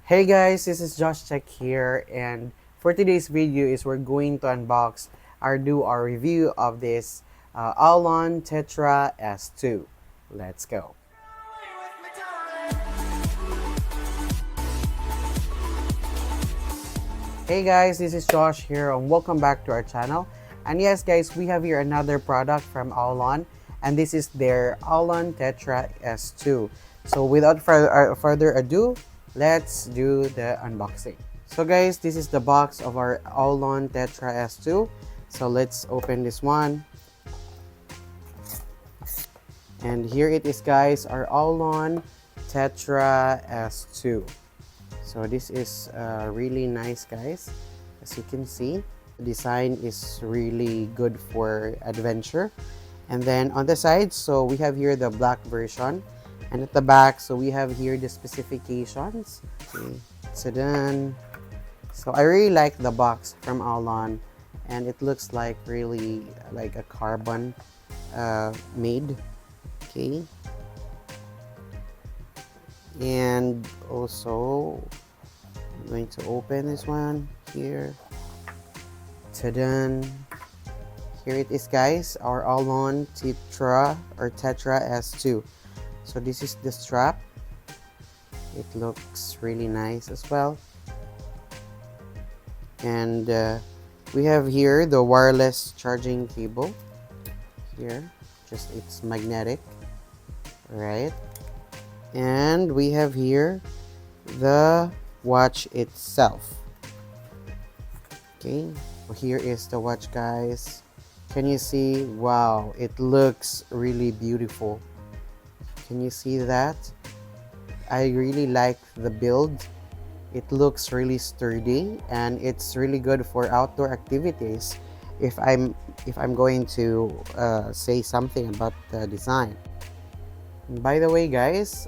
Hey guys, this is Josh Check here, and for today's video is we're going to unbox or do our review of this Aolon Tetra S2. Let's go. Hey guys, this is Josh here, and welcome back to our channel. And yes guys, we have here another product from Aolon, and this is their Aolon Tetra S2. So without further ado, let's do the unboxing. So guys, this is the box of our Aolon Tetra S2. So let's open this one. And here it is guys, our Aolon Tetra S2. So this is really nice guys. As you can see, the design is really good for adventure. And then on the side, so we have here the black version. And at the back, so we have here the specifications. Okay, so then, so I really like the box from Aolon, and it looks like really like a carbon made. Okay, and also I'm going to open this one here. Ta-da! Here it is guys, our Aolon Tetra or Tetra S2. So this is the strap. It looks really nice as well. And we have here the wireless charging cable. Here, just it's magnetic, right? And we have here the watch itself. Okay, here is the watch guys. Can you see? Wow, it looks really beautiful. Can you see that? I really like the build. It looks really sturdy, and it's really good for outdoor activities. If I'm going to say something about the design. By the way guys,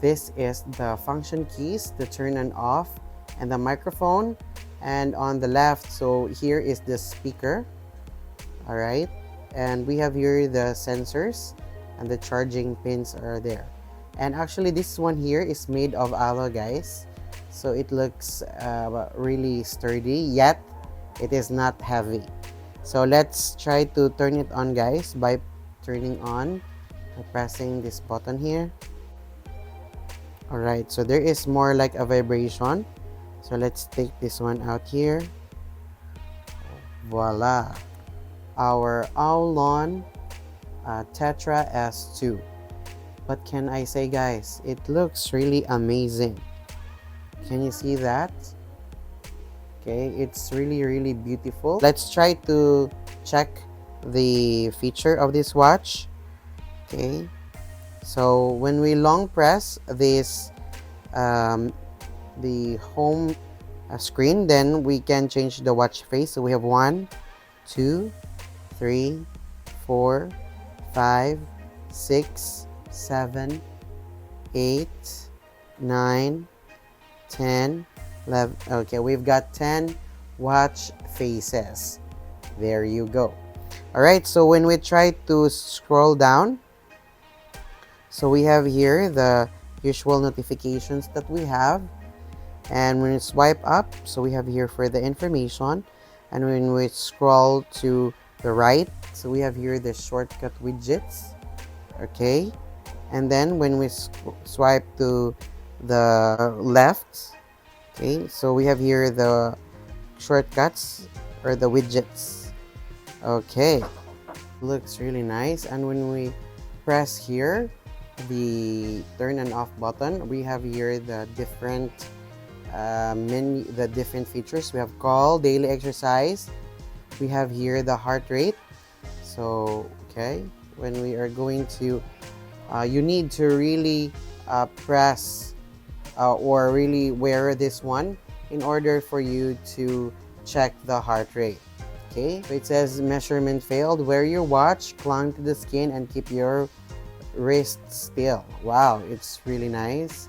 this is the function keys, the turn and off, and the microphone. And on the left, so here is the speaker. All right, and we have here the sensors, and the charging pins are there. And actually this one here is made of aloe guys, so it looks really sturdy, yet it is not heavy. So let's try to turn it on guys by turning on by pressing this button here. All right, so there is more like a vibration. So let's take this one out here. Voila, our Aolon Tetra S2. What can I say guys, it looks really amazing. Can you see that? Okay, it's really beautiful. Let's try to check the feature of this watch. Okay, so when we long press this the home screen, then we can change the watch face. So we have 1 2 3 4 5 6 7 8 9 10 11. Okay, we've got 10 watch faces. There you go. All right, so when we try to scroll down, so we have here the usual notifications that we have. And when we swipe up, so we have here for the information. And when we scroll to the right, so we have here the shortcut widgets. Okay, and then when we swipe to the left, okay, so we have here the shortcuts or the widgets. Okay, looks really nice. And when we press here the turn and off button, we have here the different menu, the different features. We have call, daily exercise. We have here the heart rate. So okay, when we are going to you need to really press or really wear this one in order for you to check the heart rate. Okay, so it says measurement failed. Wear your watch, clung to the skin, and keep your wrist still. Wow, it's really nice.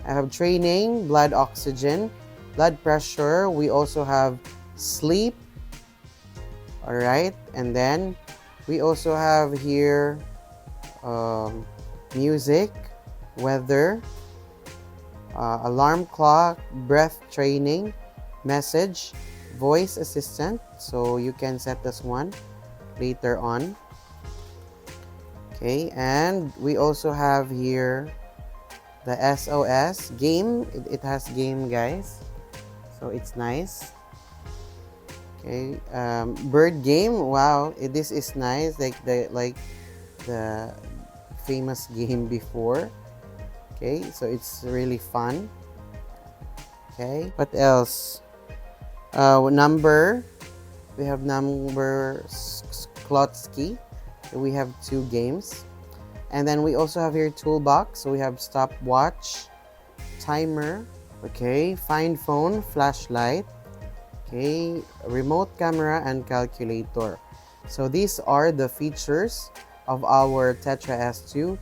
I have training, blood oxygen, blood pressure. We also have sleep. All right, and then we also have here music, weather. alarm clock, breath training, message, voice assistant. So you can set this one later on. Okay, and we also have here the SOS game. It has game, guys, so it's nice. Okay, bird game. Wow, this is nice, like the famous game before. Okay, so it's really fun. Okay, what else? Number. We have number Klotsky. We have 2 games. And then we also have here toolbox. So we have stopwatch, timer, okay, find phone, flashlight, okay, remote camera, and calculator. So these are the features of our Tetra S2.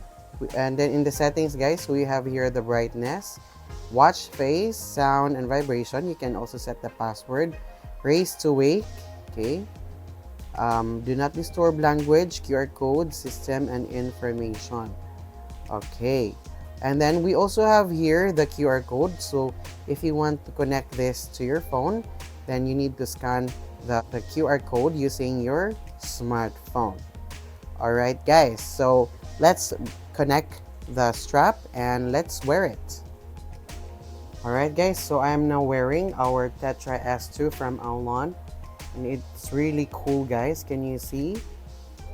And then in the settings, guys, we have here the brightness, watch face, sound, and vibration. You can also set the password, raise to wake, okay, do not disturb language, QR code, system, and information. Okay, and then we also have here the QR code. So if you want to connect this to your phone, then you need to scan the QR code using your smartphone. All right, guys, so let's connect the strap and let's wear it. All right, guys, so I am now wearing our Tetra S2 from Aolon, and it's really cool, guys. Can you see?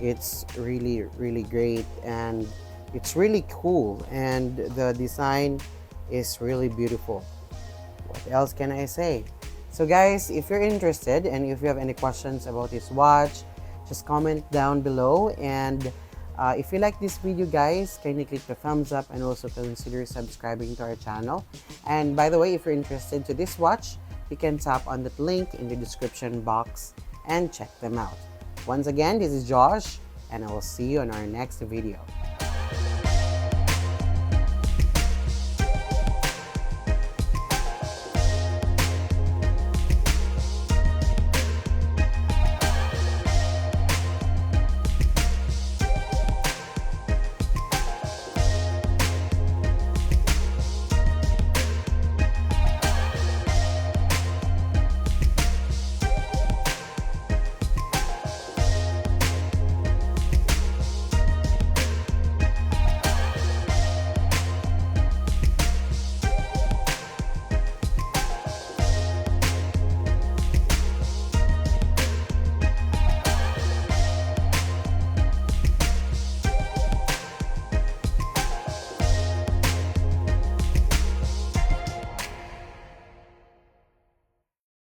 It's really great, and it's really cool, and the design is really beautiful. What else can I say? So guys, if you're interested and if you have any questions about this watch, just comment down below. And if you like this video, guys, kindly click the thumbs up and also consider subscribing to our channel. And by the way, if you're interested to this watch, you can tap on that link in the description box and check them out. Once again, this is Josh, and I will see you on our next video.